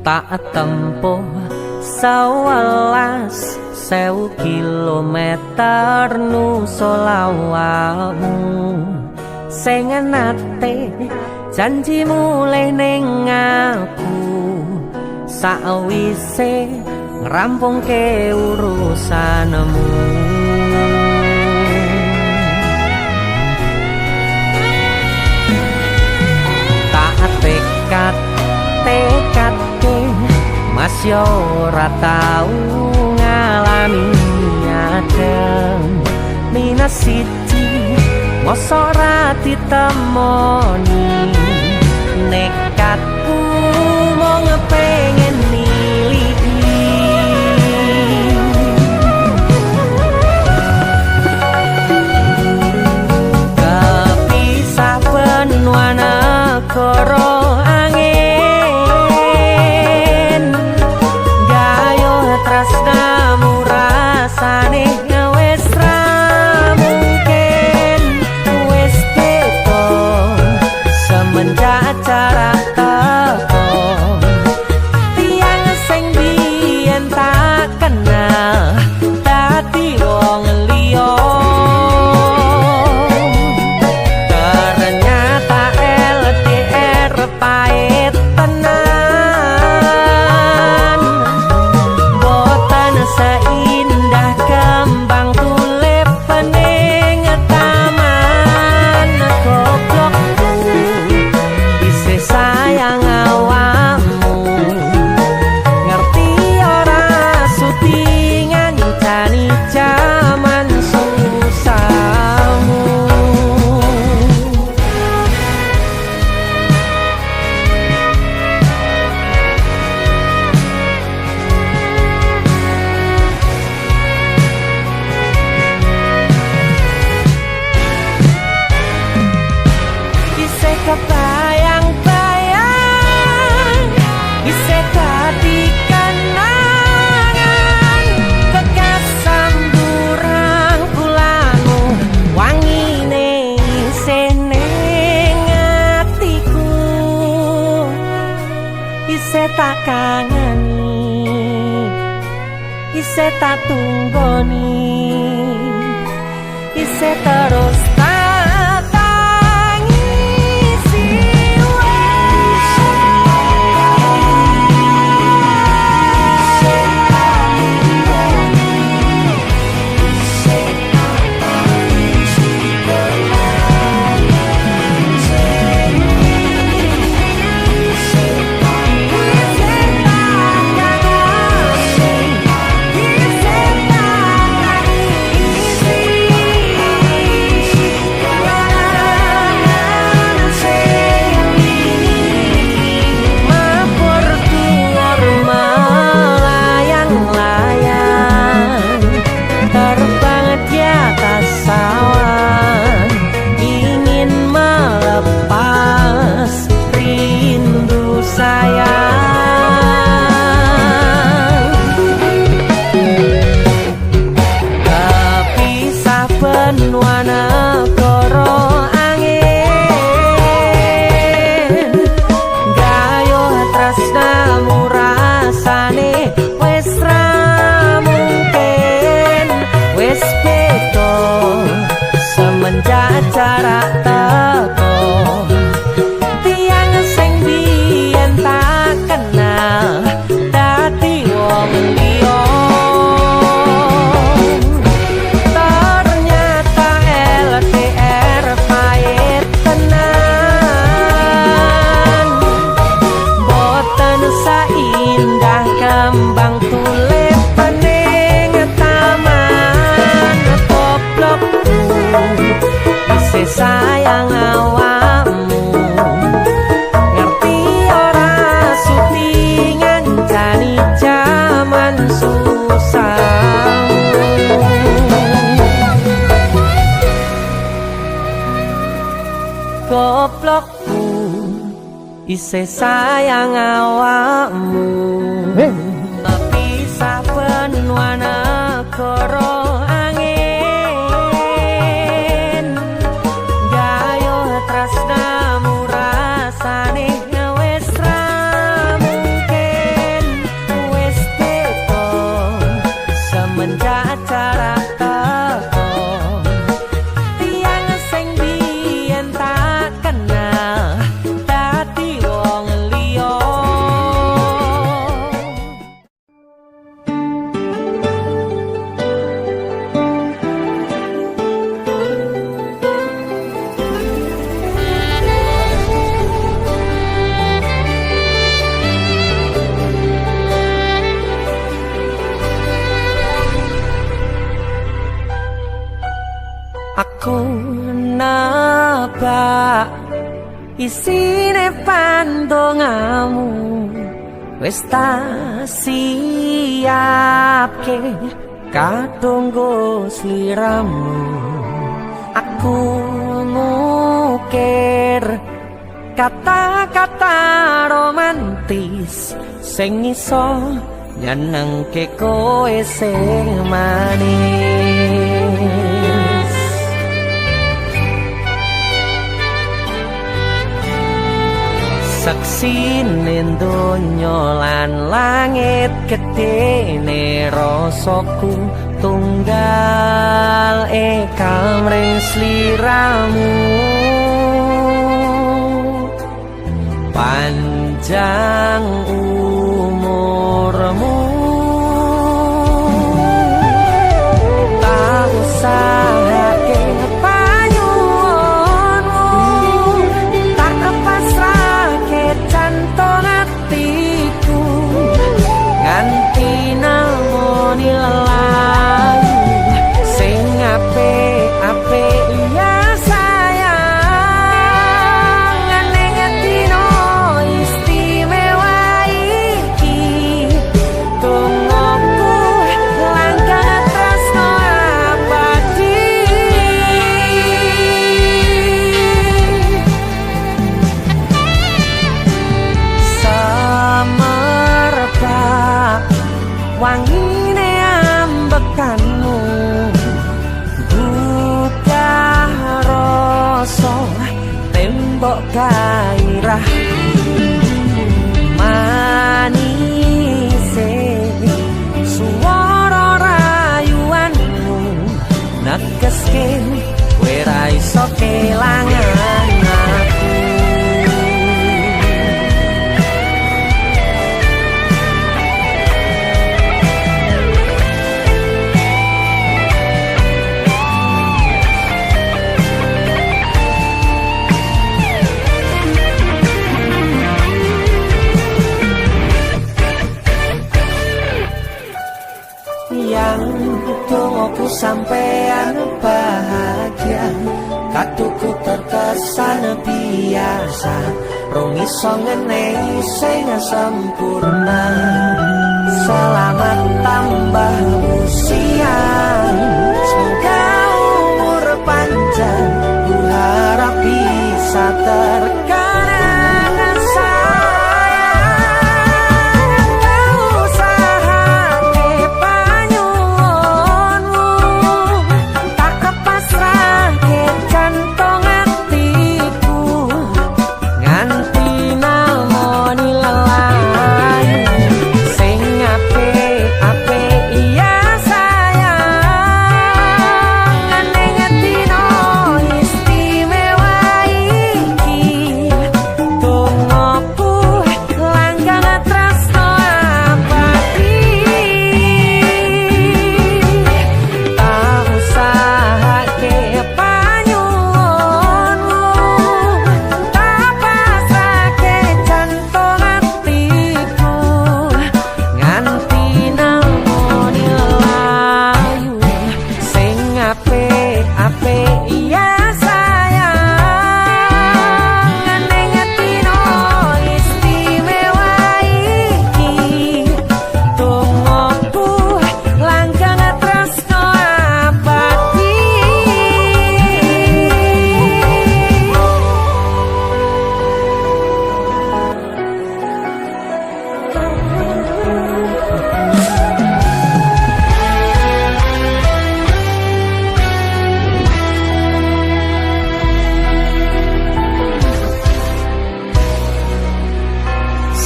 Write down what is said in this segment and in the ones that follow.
tak tempuh 11.000 kilometer nusolawakmu sing nate janji mulai ning aku sawise ngrampungke urusanmu. Tak tekadke mas yo ora tau ngalami adem minus siji mosok ora ditemoni nekatku mau ngepengen miliki kepisah benua negara angin gayo tresnamu rasane wis ra mungkin wis beda semenjak jarak teko tiang sing biyen tak kenal dadi wong liya ternyata LDR pahit tenan boten seindah kembang tulip pening taman goblokku isih sayang awakmu ngerti ora sudi ngancani jaman susahmu. Isih kebayang-bayang isih dadi kenangan bekas samburan kulamu wangine isih ning atiku isih tak kangeni isih tak tunggoni isih terus tak tangisi benua negara angin gayo tresnamu rasane wis ra mungkin wis beda semenjak jarak teko tiang sing biyen tak kenal dadi wong liya indah kembang tulip pening taman goblokku isih sayang awakmu ngerti ora sudi ngancani jaman susahmu goblokku isih sayang awakmu pisah benua negara angin gayo tresnamu rasane wis ra mungkin isine pandongamu wis tak siapke kadunggo sliramu aku ngukir kata-kata romantis sing iso nyenengke kowe sing manis saksine donya lan langit gedene rasaku tunggal kamring sliramu panjang umurmu tak usahake panyuwunmu tak pasrahke jantung atiku nganti namoni lelayu sing apik-apik ya sayang ning dino istimewa iki tungguku langkah tresno abadi samerpa wangine ambekanmu buka rasa tembok gairah manise suara rayuanmu negeske kowe ra iso kelangan aku yang tungguku sampean bahagia katuku terkesan biasa rong iso ngenehi sing sempurna selamat tambah usia semoga umur panjang ku harap bisa terkenang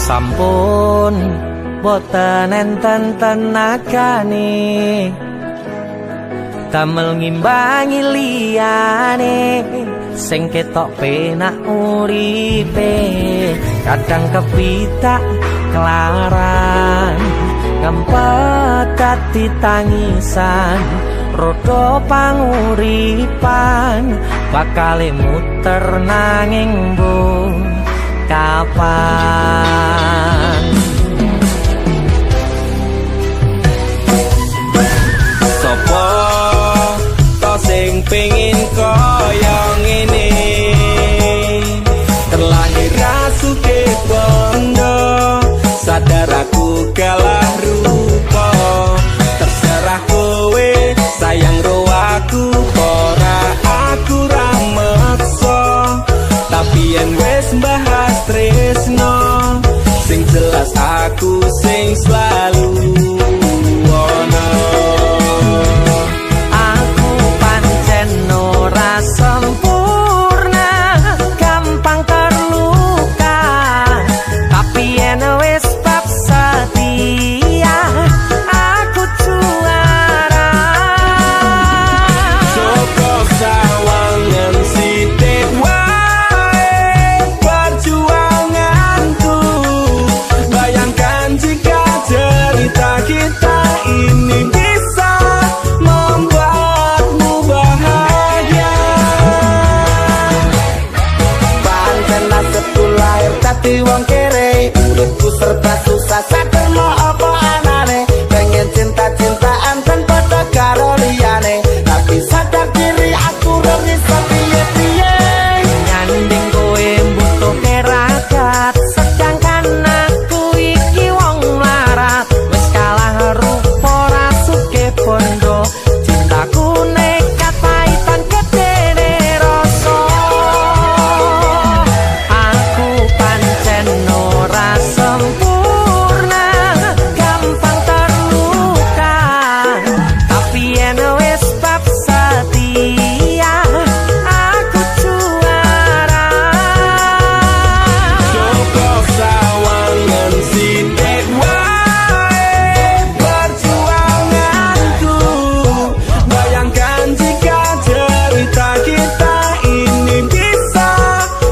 sampun boten enten tenagane damel ngimbangi liyane sing ketok penak uripe kadang kepitak kelaran kempet dadi tangisan rodo panguripan bakale muter nanging mbok kapan sapa to sing pengin kaya ngene sadar aku kalah rupa. Terserah kowe sayang ro aku ora aku ra meksa. Tapi yen wis bahas tresno sing jelas aku sing selalu ono. Aku pancen ora sempurna, gampang terluka. Tapi yen wis bab setia, aku juara. Soko sawangan sithik wae perjuanganku. Bayangkan jika cerita kita ini bisa membuatmu bahagia. Pancen nasibku lahir dadi wong kere, uripku serba susah sadar lo apa anane. Pengen cinta-cintaan dan padha karo liyane, tapi sadar diri aku ora iso piye-piye. Nyanding kowe mbutuhke ragat, sedangkan aku iki wong mlarat. Wis kalah rupa rasuke bondo, cintaku nekat paitan gedene rasa. Aku pancen ora sempurna, gampang terluka. Tapi yen wis bab setia, aku juara. Soko sawangan sithik wae perjuanganku. Bayangkan jika cerita kita ini bisa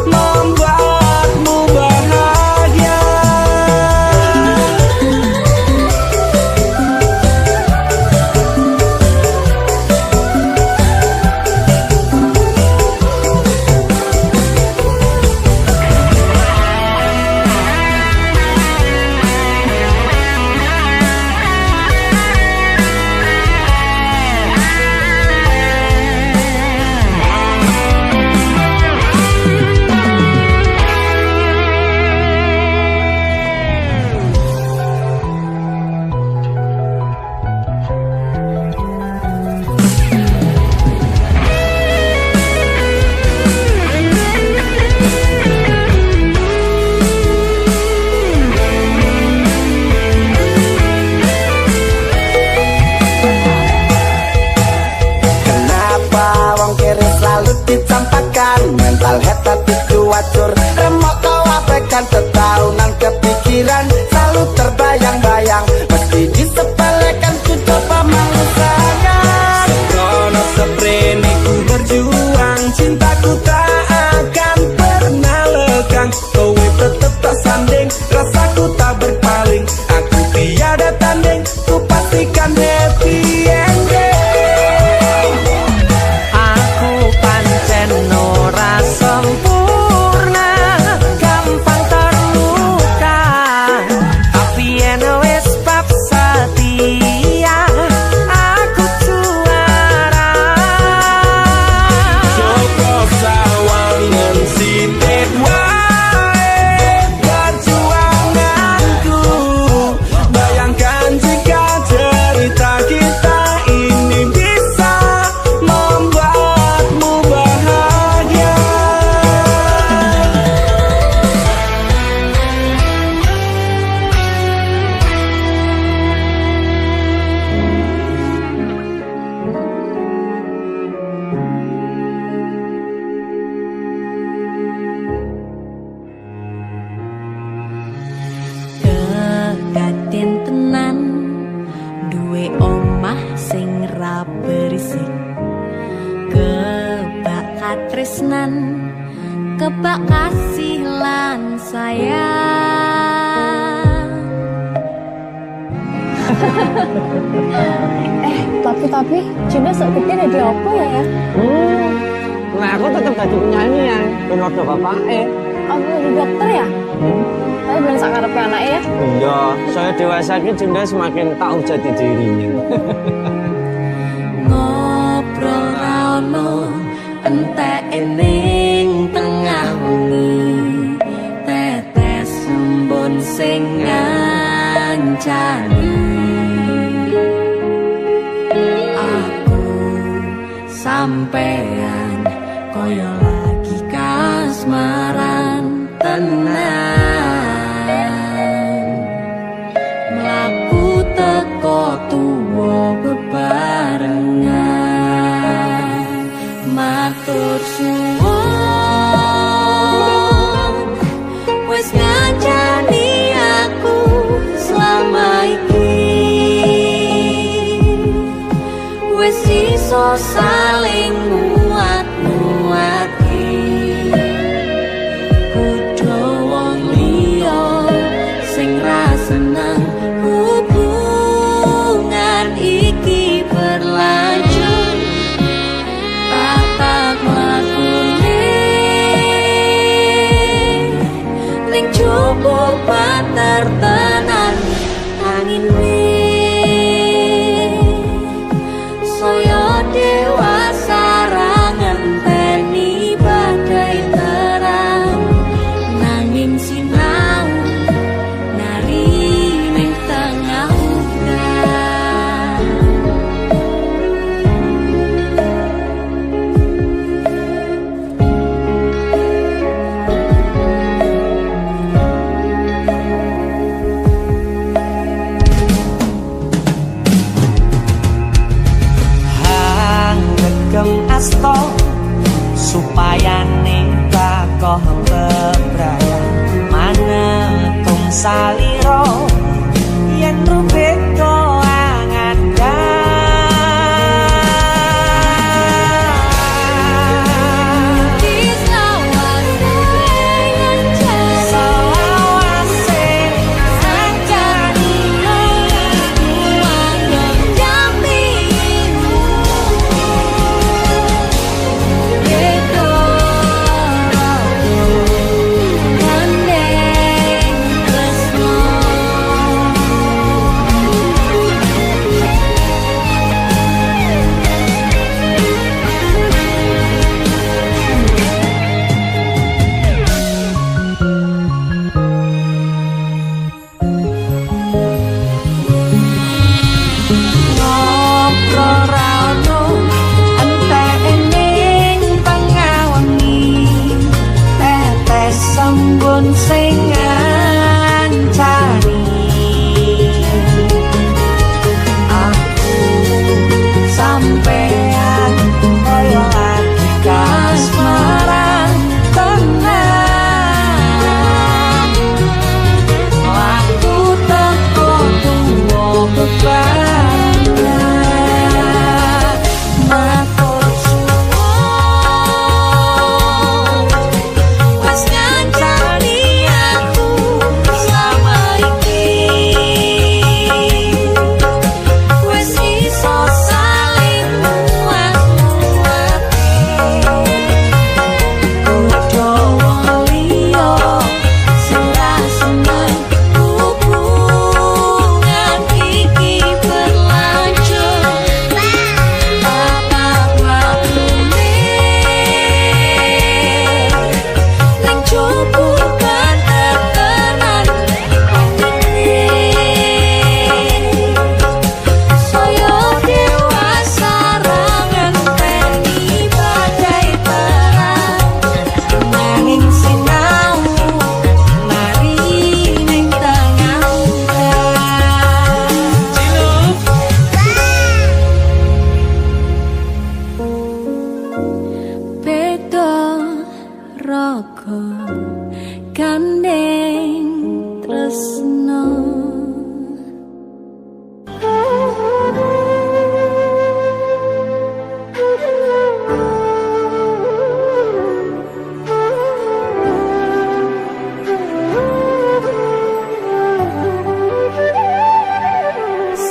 membuatmu bahagia. Kenapa wong kere selalu dicampakkan? Mental head tapi kuacur, remok kau abaikan. Setaunan kepikiran selalu terbayang-bayang, mesti disepelekan ku coba mengusahakan. Sembrono seprene ku berjuang, cintaku tak akan pernah lekang. Kowe tetep tak sanding, rasaku tak berpaling. Aku tiada tanding, ku pastikan happy ending. Aku pancen ora sempurna, gampang terluka. Tapi yen wis bab setia, aku juara. Soko sawangan sithik wae perjuanganku. Bayangkan jika cerita kita ini bisa membuatmu bahagia. Kedaden tenan duwe omah sing ra berisik, kebak katresnan, kebak kasih lan sayang. Tapi Cinta seperti ada apa ya? Nah aku tetap jadi penyanyi ya, benar tuh bapak Aku jadi dokter ya? Tapi bener sak ngarepe anake ya? Iya, saya dewasa ini Cinta semakin tahu jati dirinya. Ngobrol rano entek ening tengah wengi, tetes embun sing ngancani aku sampean koyo lagi kasmaran tenan mlaku teko tuwa bebarengan matur suwun wis ngancani aku selama iki wis iso saling muat-muati kudu wong liya sing ra seneng hubungan iki berlanjut tatap mlakune ning cukup patertenan angin saya dewasa ra ngenteni badai terang nanging sinau nari ning tengah udan asto supaya ning kakoh bebraya manetung salira yen rubeka anganda sing ngancani aku sampean koyo lagi kasmaran tenan aku teko tuwa bebarengan matur suwun wis ngancani gandeng tresno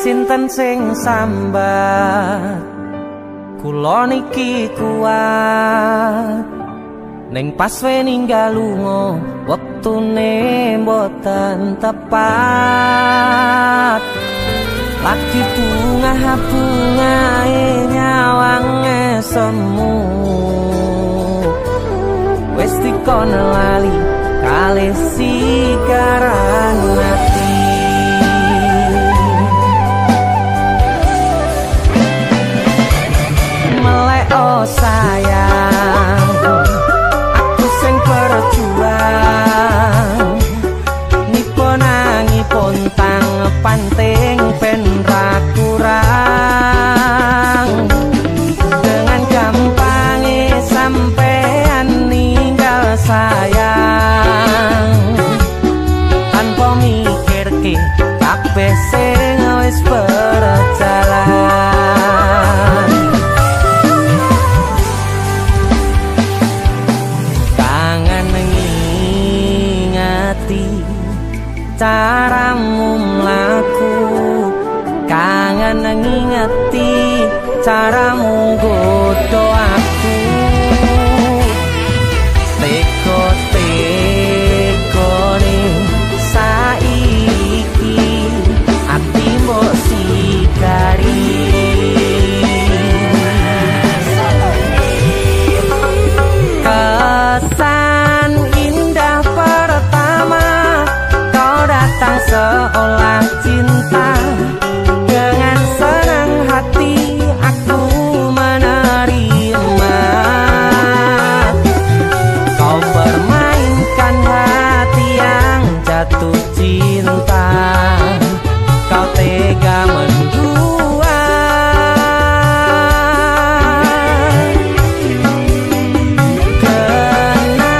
sinten sing sambat kula niki kuat ning pas we ninggal lunga wektune mboten tepat lagi bunga-bungae nyawange semu wis dikono lali kalih sikaran ati pontang panting pen ra kurang. Dengan gampangnya sampean ninggal sayang, tanpa mikir ke kabeh sing wis berjalan. Kangen ngingati caramu mlaku, kangen ngingati caramu godho aku. Teko-tekone saiki ati mbok sikari. Kesan indah pertama kau datang seolah cinta. Dengan senang hati aku menerima. Kau permainkan hati yang jatuh cinta. Kau tega mendua. Kena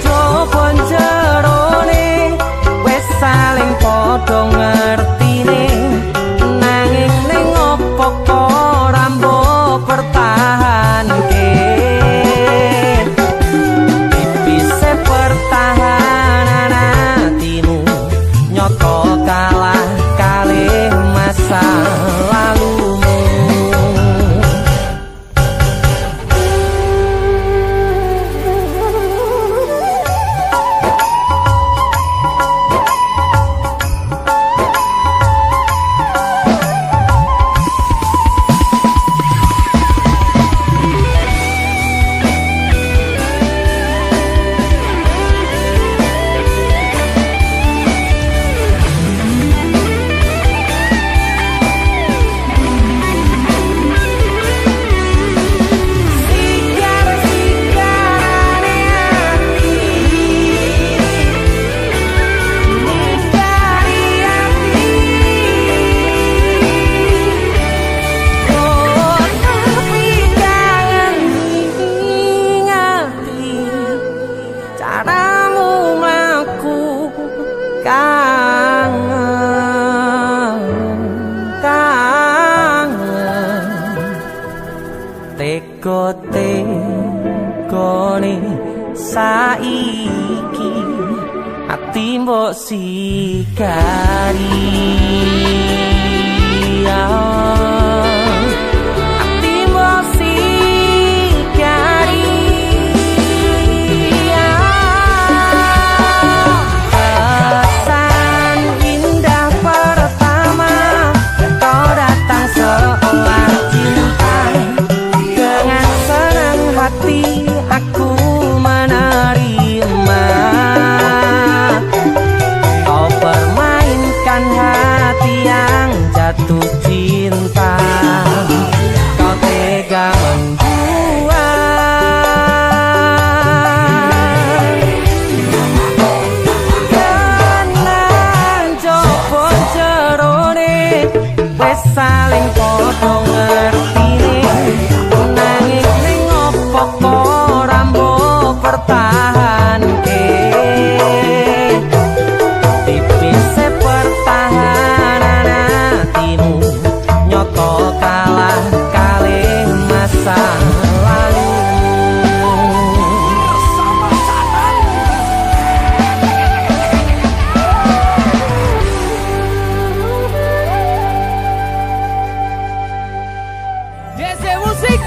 jopon jerone wes saling podo ngertine. Nanging ning opo kok rambo pertahanke. Tipise pertahanan hatimu nyoto kalah kalih masa lalumu. Caramu mlaku kangen, kangen. Teko-tekone saiki ati mbok sikari. Ati mbok sikari. Kesan indah pertama kau datang seolah cinta. Dengan senang hati aku menerima. Kau permainkan hati yang jatuh cinta. Kau tega membuat. Kanan jopon jerone wes saling podo ngertine. Nanging ning opo kok rambo pertahanke. Tipise pertahanan hatimu nyoto kalah kalih masa lalumu. DC Musik.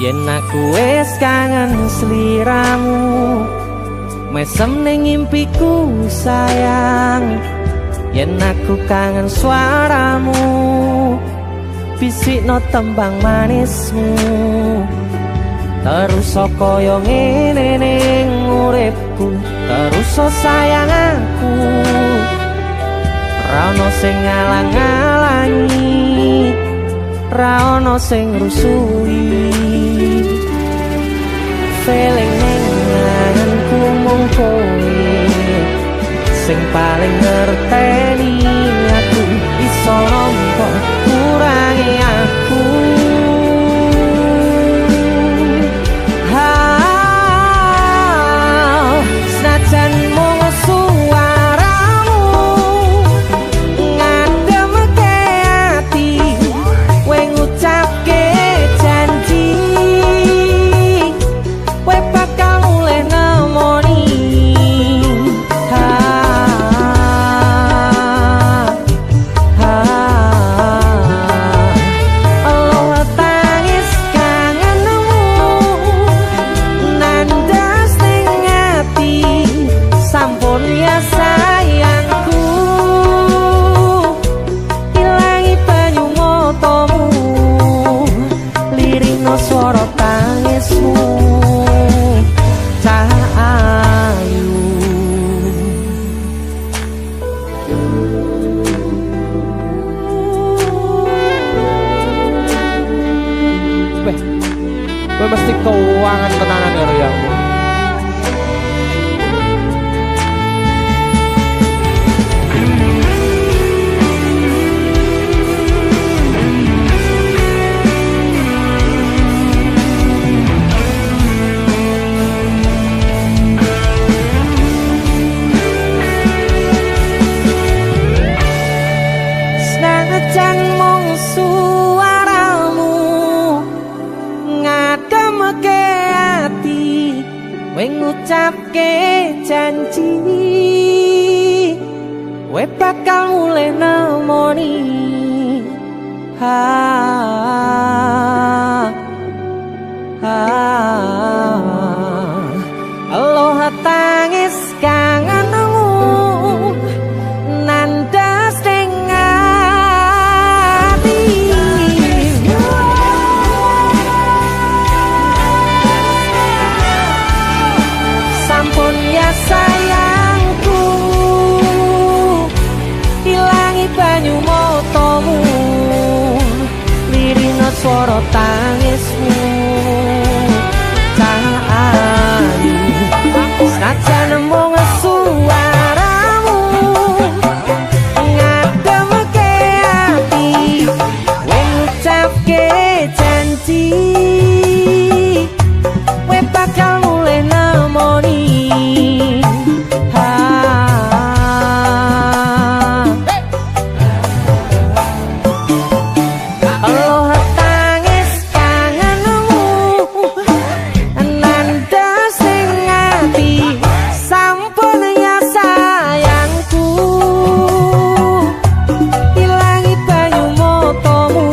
Yen aku wis kangen sliramu, mesem ning impiku sayang. Yen aku kangen suaramu, bisikno tembang manismu terus kaya ngene ning uripku terus sayang aku ra ono sing ngalang-alangi ra ono sing rusui feeling ning anganku mung kowe sing paling ngerteni aku iso nampa kurangi aku senajan mung suaramu ngademke ati kowe ngucapke janji kowe bakal mulih nemoni suara tangismu Cahayu gue mesti keuangan tenanan ya Riamu ngucapke janji we bakal mulih nemoni aloha tangis kangenmu nandas ning ati sampun ya sayangku ilangi banyu motomu lirina swara tangismu Cahayu senajan mung suaramu ngademke ati kowe ngucapke janji kowe bakal mulih nemoni aloha tangis kangenmu nandas ning ati sampun ya sayangku ilangi banyu motomu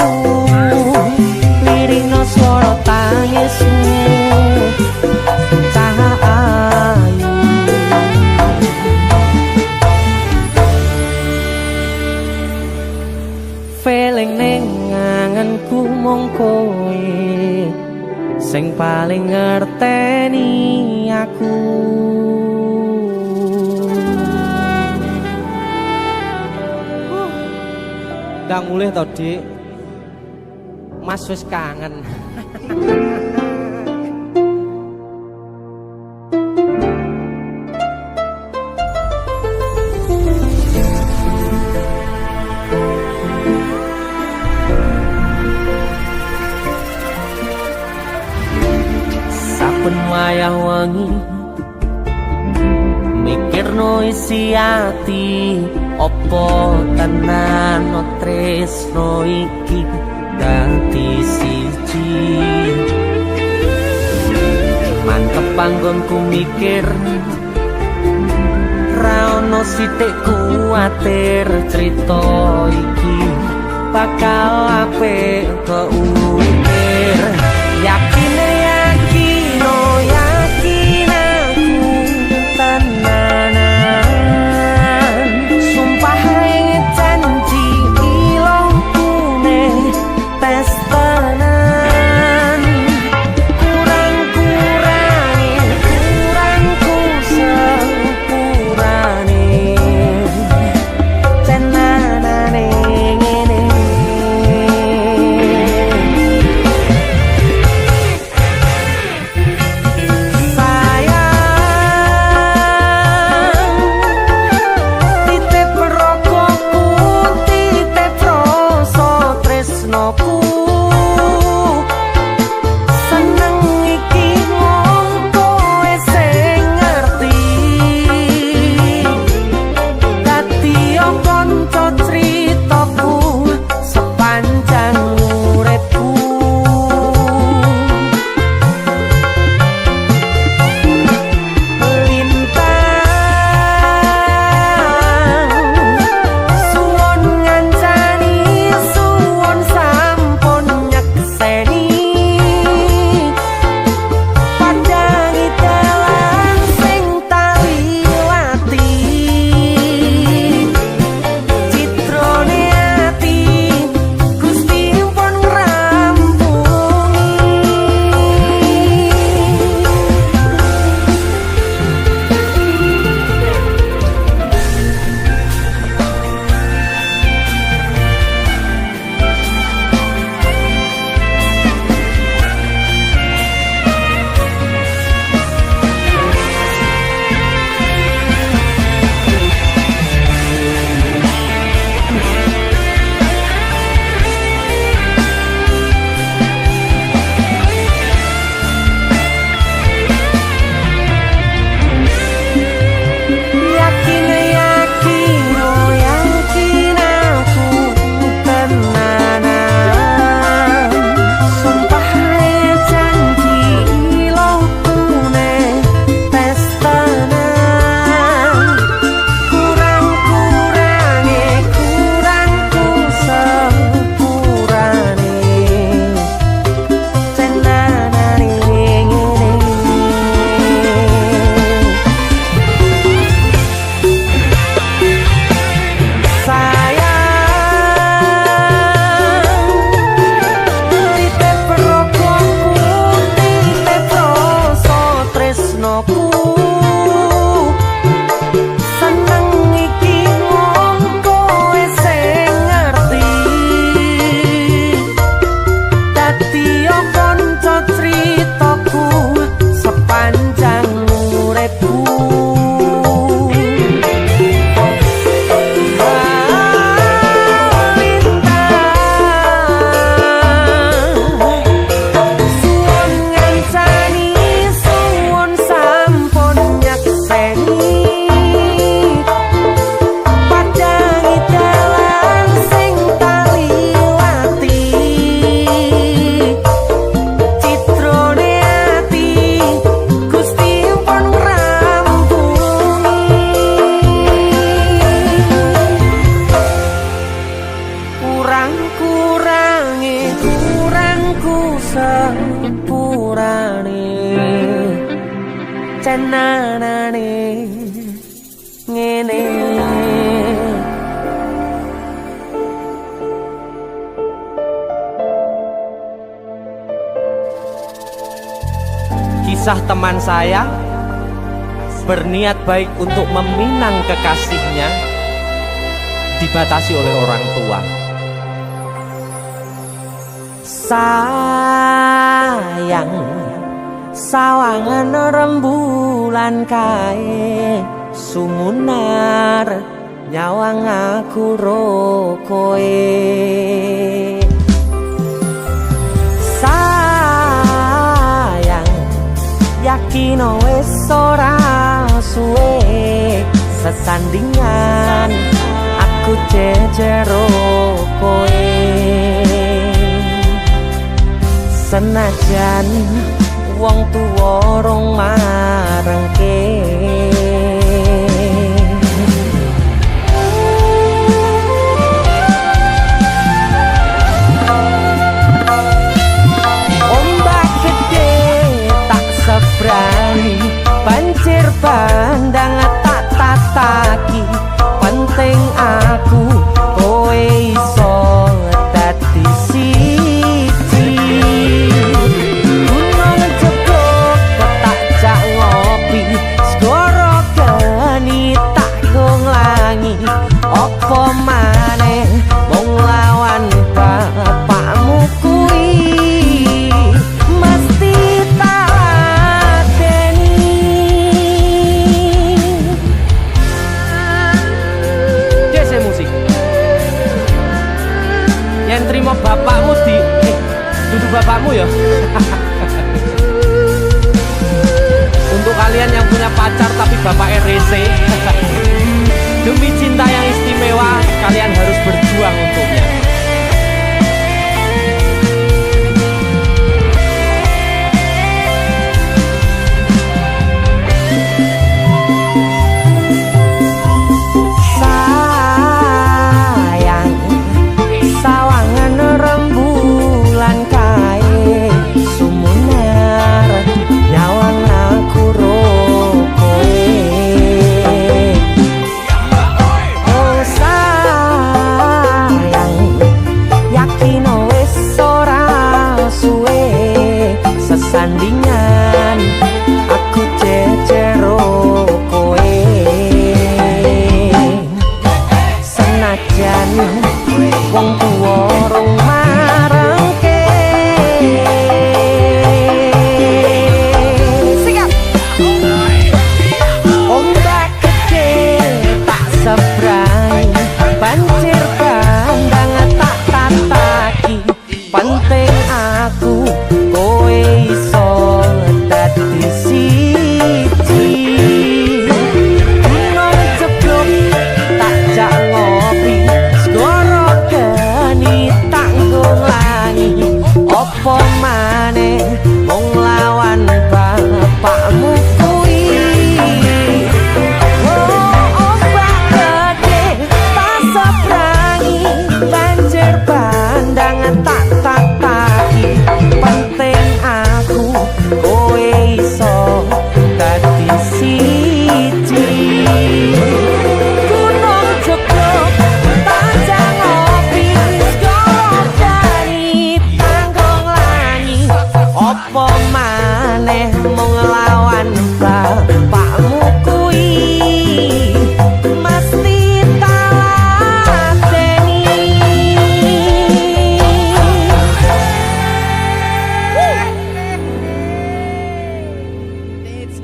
lirina swara tangismu Cahayu feeling ning anganku mung kowe sing paling ngerteni aku Kang mulih to Dik Mas wis kangen saben wayah wengi mikirno isi ati opo tenan tresno iki dadi siji mantep panggonku mikir ra ono sithik kuwatir crita iki bakal apik keukir yakin aku tenanan sumpah ing janji ilongku ne aku sepurane cenanane ngene. Kisah teman saya berniat baik untuk meminang kekasihnya dibatasi oleh orang tua. Sayang, sawangan rembulan kae sumunar nyawang aku rokoe. Yakin wis ora suwe sesandingan aku jejero kowe. Senajan wong tuwa rong marengke banjir bandang tak tataki penting aku kowe iso dadi siji. Gunung jebok tak jak ngopi segoro geni tak gonglangi opo maneh wong lawan bapakmu kuwi mesti yang terima bapakmu di duduk bapakmu ya. Untuk kalian yang punya pacar tapi bapaknya rese, demi cinta yang istimewa kalian harus berjuang untuknya. Sandingan aku jejero kowe. Senajan wong tuwa rong marengke sikap ombak gede tak sebrang banjir bandang tak tataki penting aku kowe iso dadi siji. Gunung jeblok tak jak ngopi segoro geni tak nglangi opo maneh wong lawan bapakmu kuwi. Ombak gede tak sebrangi banjir bandang tak tataki penting aku kowe iso dadi siji. Gunung jeblok tak jak ngopi segoro geni tanggung langi opo maneh mung lawan bapakmu kuwi mesti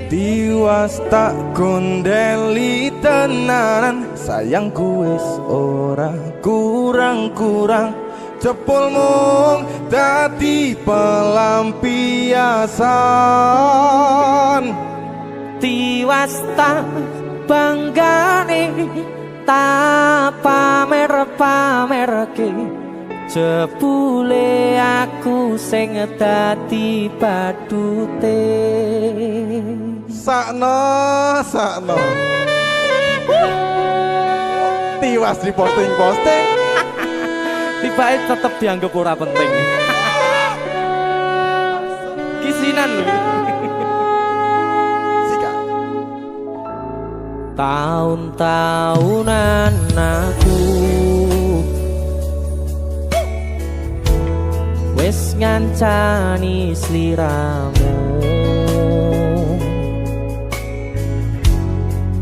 Tiwas tak kondeli tenanan sayangku wis ora kurang-kurang cepul mung dadi pelampiasan. Tiwas tak banggane tak pamer-pamerke jebule aku sing dadi badute. Sakno tiwas di posting tibake tetep dianggap ora penting. tahunan. Tahun-tahunan aku wis ngancani sliramu,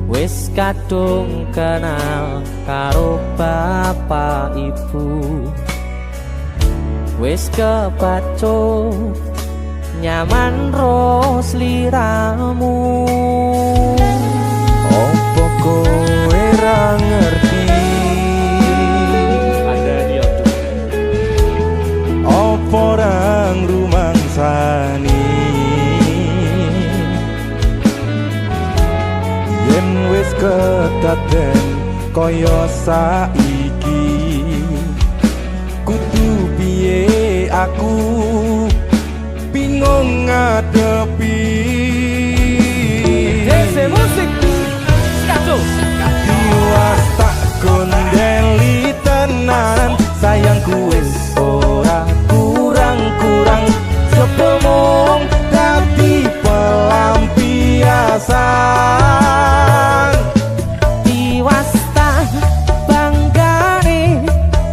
wis kadung kenal karo bapak ibu, wis kepacut nyaman ro sliramu. Opo kowe ra ngerti? Ada dia tuh. Opo ra ngrumangsani? Yen wis kedaden kaya saiki, kudu piye aku bingung ngadepi. Dese musik Skato Tiwas tak gondeli tenan, sayangku wis ora kurang-kurang, sepemong dadi pelampiasan. tiwas tak banggane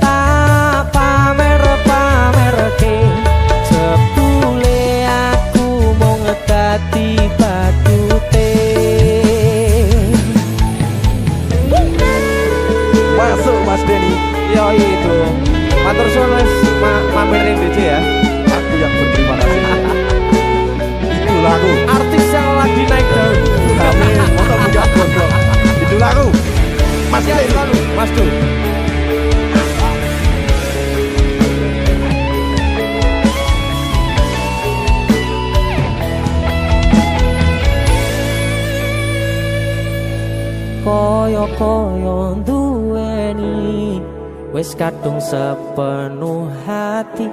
tak pamer-pamerke, jebule aku mung dadi batute. Masuk Mas Denny, Yo itu matur suwun wis mampir ning DJ ya. aku yang berterima kasih. Itu lagu Artis yang lagi naik daun. kami motor punya gondrong. Itu lagu Mas Ya, Denny. selalu Mas Dul. Koyo-koyo duweni wis kadung sepenuh hati,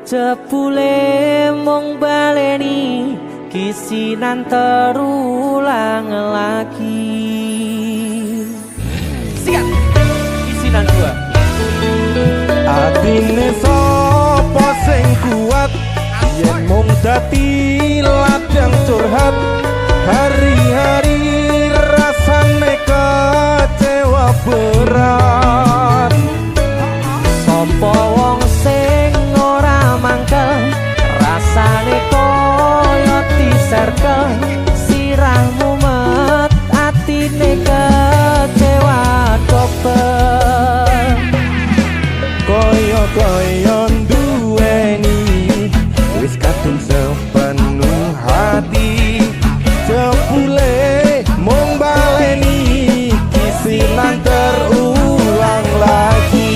jebule mung baleni kisinan terulang lagi. Sikat kisinan dua. Atine sapa sing kuat, yen mung dadi ladang curhat, hari-hari rasane kecewa berat. Sopo wong sing ora mangkel, rasane koyo diserkel, sirahmu met atine kecewa dobel. Koyo-koyo duweni wis kadung sepenuh hati, jebule mung baleni kisinan terulang lagi.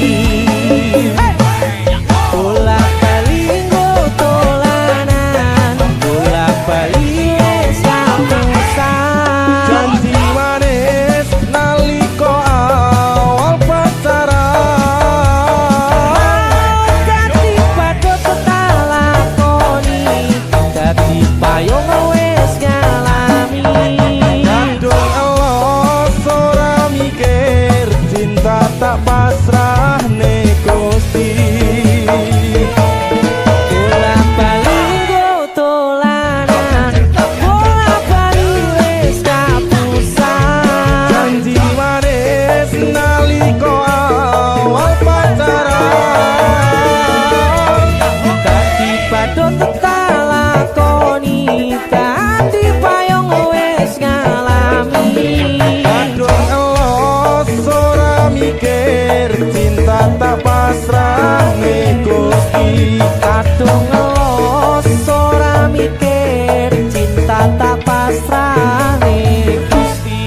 Bolak-balik tolanan, bolak-balik wis kapusan. Janji manis nalika awal pacaran, Dadi padha tak lakoni, dadi payung wis ngalami. kadung elos ora mikir, cinta tak pasrah ne Gusti. Bolak-balik tolanan, bolak-balik wis kapusan. Janji manis nalika awal pacaran, Dadi padha tak lakoni, dadi payung wis ngalami. kadung elos ora mikir, cinta tak pasrah ne Gusti. Kadung ngelos ora mikir, cinta tak pasrah ning Gusti.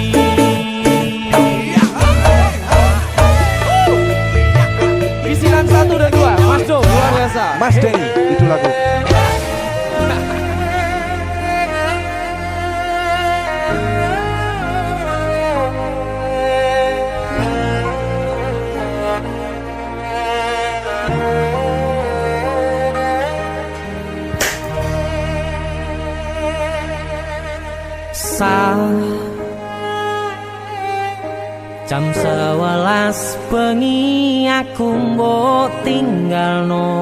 Isinan 1 dan 2, Mas Jo, luar biasa. Mas Denny, itu lagu. Jam 11 bengi aku mbok tinggalno,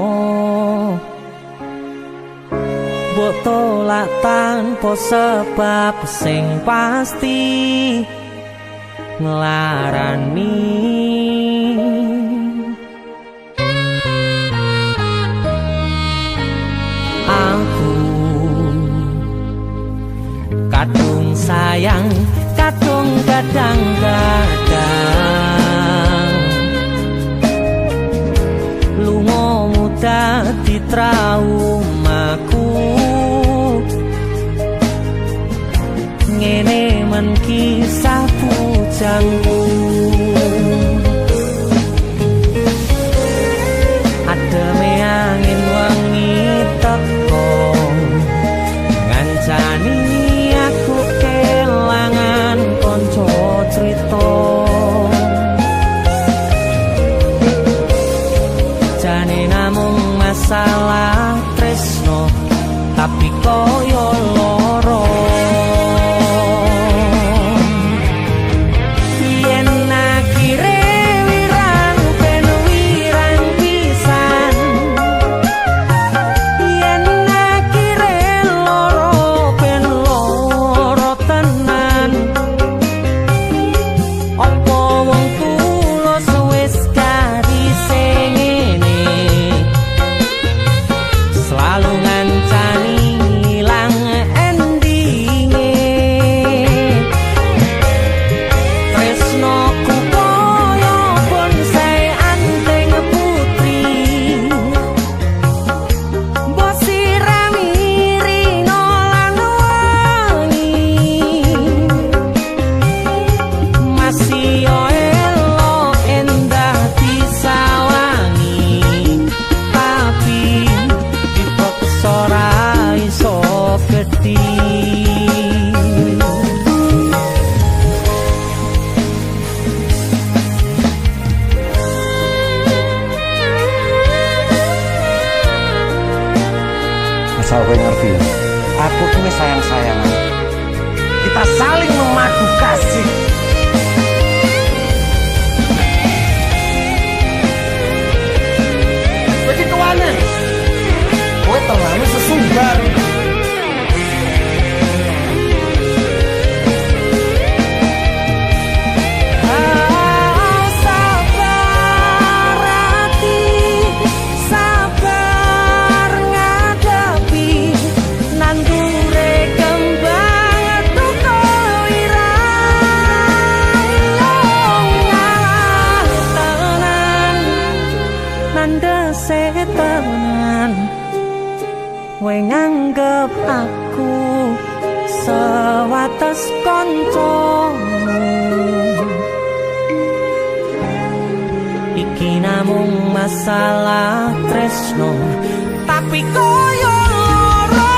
mbok tolak tanpa sebab sing pasti nglarani. Aku kadung sayang, kadung kadang-kadang lungamu dadi traumaku. Ngene men kisah bujangku, ademe angin wengi teko ngancani aku kelangan konco crita. Jane namung masalah tresno tapi koyo loro. Yen akhire wirang ben wirang pisan, yen akhire loro ben loro tenan. Apa wong tulus wis karise ngene, selalu ngancani ilang endinge. Tresnoku koyo bonsai anteng putri, mbok sirami rino lan wangi. Masih yo elok endah disawangi, tapi dipaksa ora iso gedhi. Asal kowe ngerti ya, aku ini sayang-sayangan. Kita saling memadu kasih. Begitu aneh, kowe terlalu sesumbar. Sabar hati, sabar ngadepi nandure kembang tuko irang tenan nandese tenan. Kowe nganggep aku sewates koncomu, iki namung masalah tresno tapi koyo loro.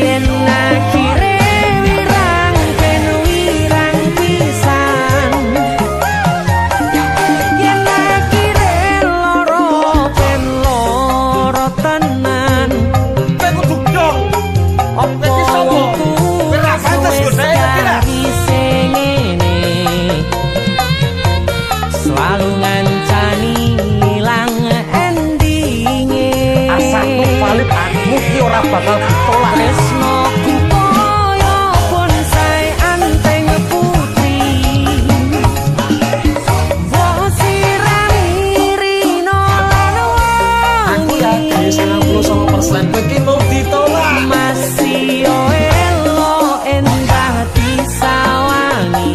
Yen akhire wirang ben wirang pisan, yen akhire loro ben loro tenan. Kowe kudu dong. Apa Iki sapa? wong Ora pantes wis godhaya kira. karise ngene, selalu ngancani ilang endinge. Asakku valid, aku ki ora bakal ditolak. Tresnoku koyo bonsai anteng putri, mbok sirami rino lan Aku yakin wangi. 99% kowe ki mau ditolak. Masih yo elok endah disawangi,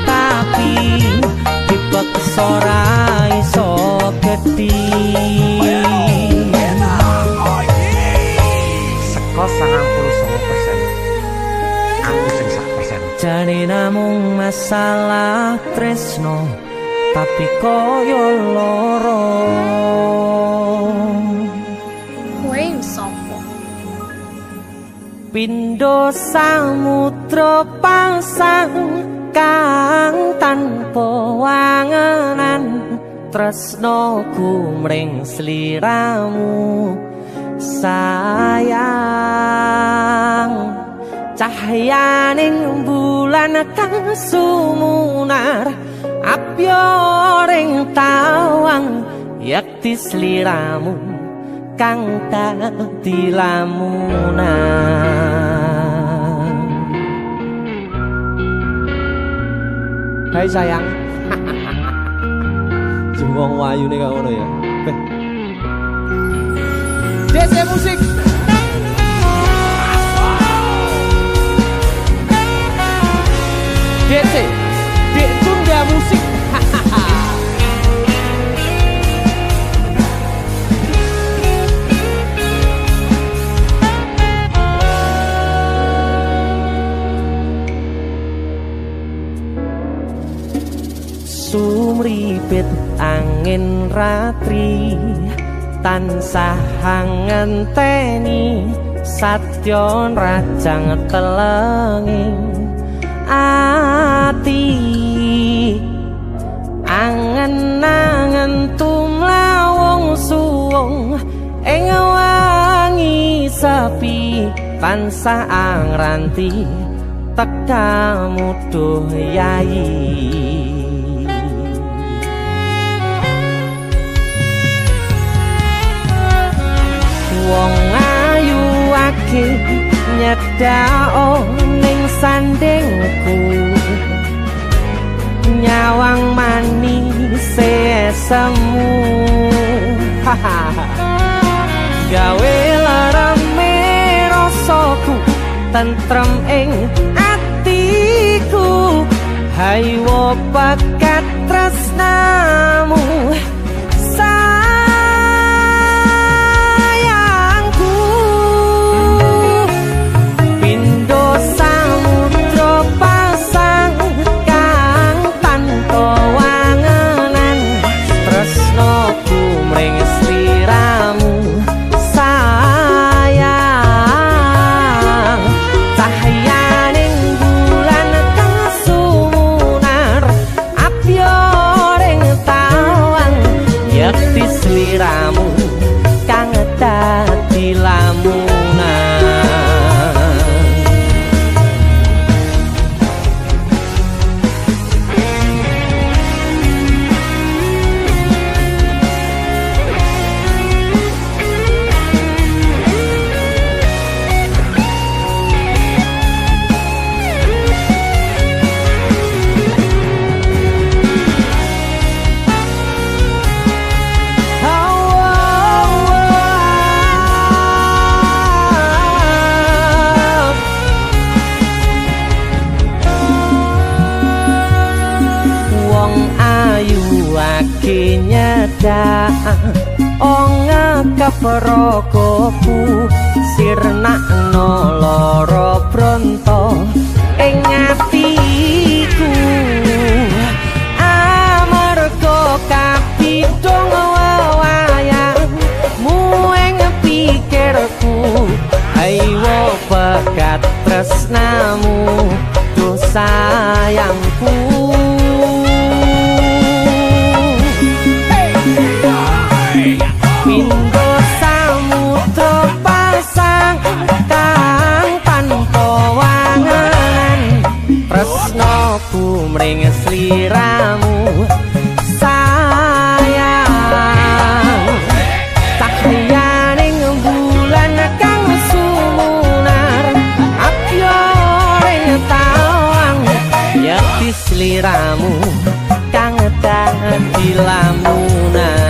tapi dipaksa ora iso gedhi. Seko 99%, aku sing 1%. Jane namung masalah tresno tapi koyo loro. Kowe sapa? Pindho samudra pasang kang tanpa wangenan, tresnoku mring sliramu sayang. Cahyaning bulan kang sumunar, apyo ring tawang yakti sliramu kang dadi lamunan. Hai sayang. Wong wayu nih kak ngono ya. DC musik. DC, Dek Tunda Musik. Sumripit angin ratri tansah ngenteni satyon rajang telenging ati angen-angen tumlawung suwung ing wangi sepi tansah angranti tekamu duh yayi. Wong ayu ake nyedao ning sandingku nyawang manis semu gawe larame rasaku tentrem ing atiku haywo bakat tresnamu Prokoku sirnakno loro bronto ing atiku amarga kapidhong wayangmu ing pikirku ayo bakat tresnamu duh sayangku. Pindho samudra pasang kang tanpa wangan tresnaku mring sliramu sayang cahyaning bulan kang sumunar apyoring tawang yakti sliramu kang dadi lamunan.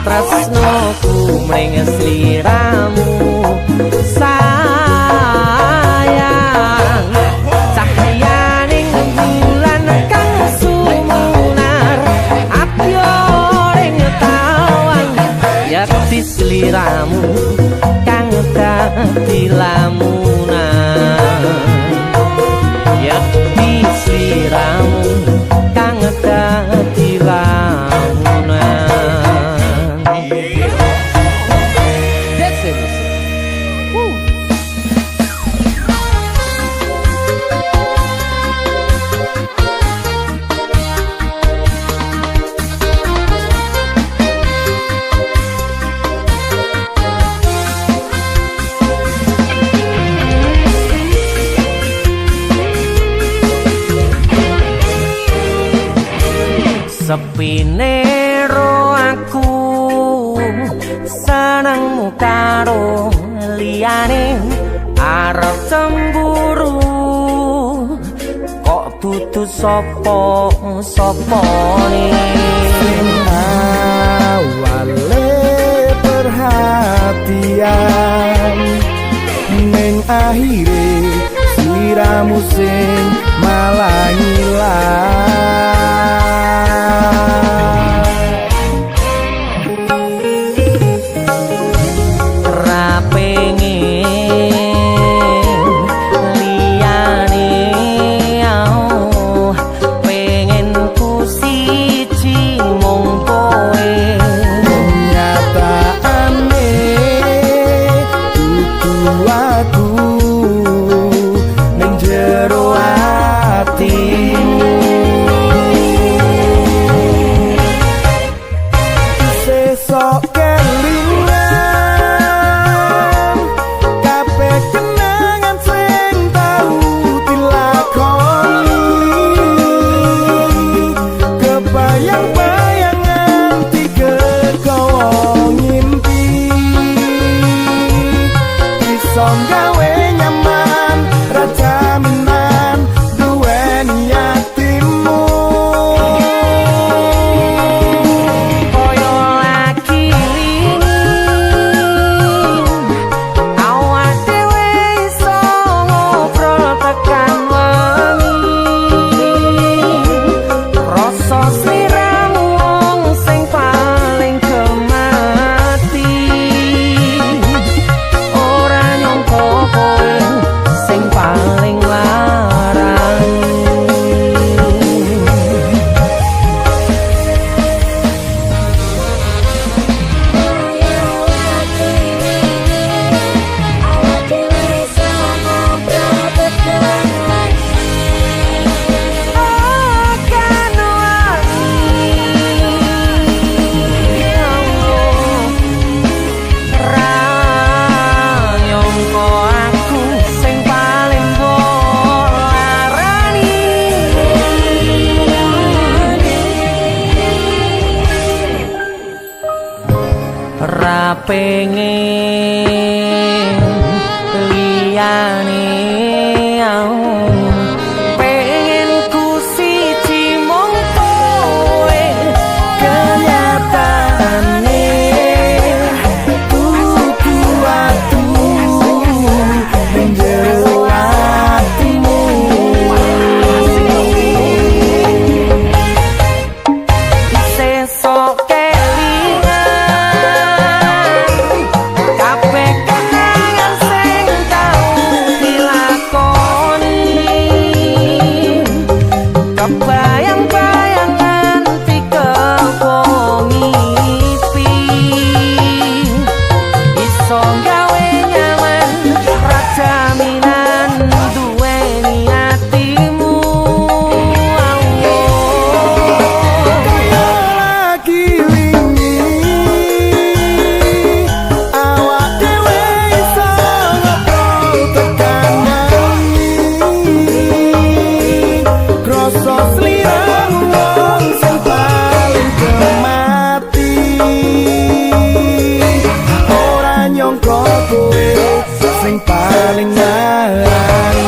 Tresnoku mring sliramu sayang cahyaning bulan kang sumunar apyoring tawang yakti sliramu kang dadi lamunan yakti sliramu kang dadi lamunan. sepine ro aku senengmu karo liyane arep cemburu kok dudu sapa-sapane awale perhatian ning akhire sliramu sing malah ngilang ra pengen liyane pengen ku siji mung kowe nyataane dudu aku ning jero atimu sesok kelingan kabeh kenangan sing tau dilakoni kebayang-bayangan digegawa ngimpi iso gawe nyaman rajaminan duweni atimu koyo lagi awak dhewe iso ngobrol tekan wengi rasa sliramu wong sing paling gemati ora nyangka kowe sing paling larang ra pengen liyane pengen ku siji mung kowe kenyataane dudu aku ning jero atimu sesok kelingan kabeh kenangan sing tau dilakoni kebayang-bayangan dikepo ngipi iso gawe nyaman rajaminan duweni atimu lagi wingi awak dhewe iso ngobrol tekan wengi krasa sliramu wong sing paling gemati ora nyangka kowe sing paling larang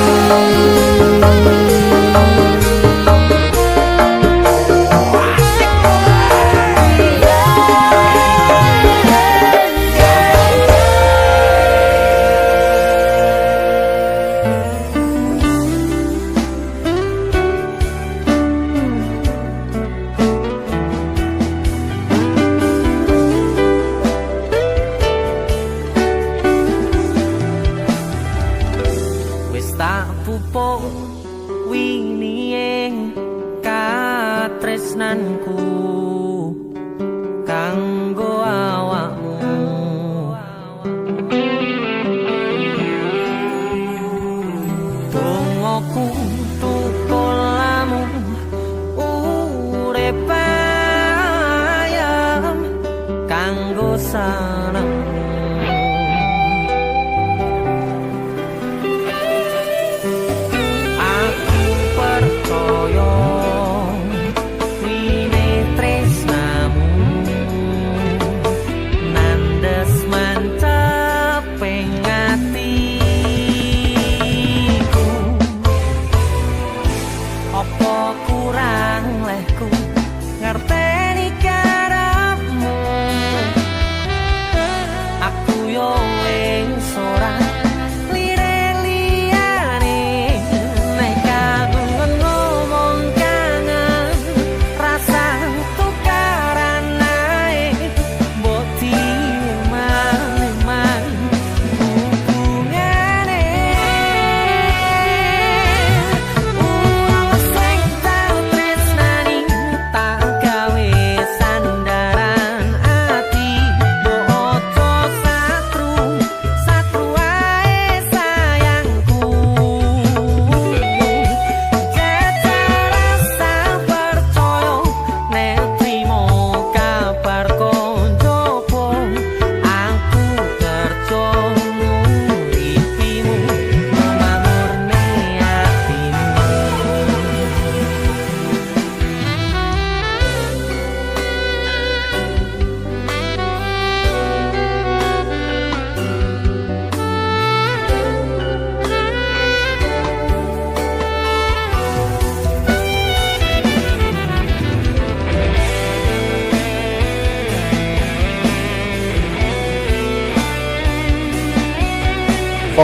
wis tak pupuk winiyeng katresnanku kanggo awakmu dongoku tukulamu urip ayam kanggo sanengmu aku percaya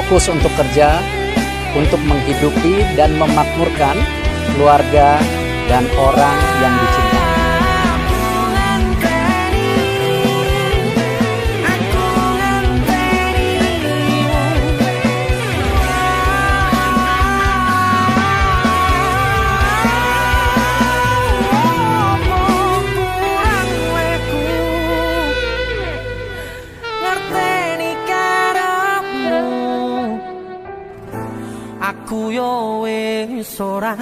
fokus untuk kerja, untuk menghidupi dan memakmurkan keluarga dan orang yang dicintai. Aku yo wis ora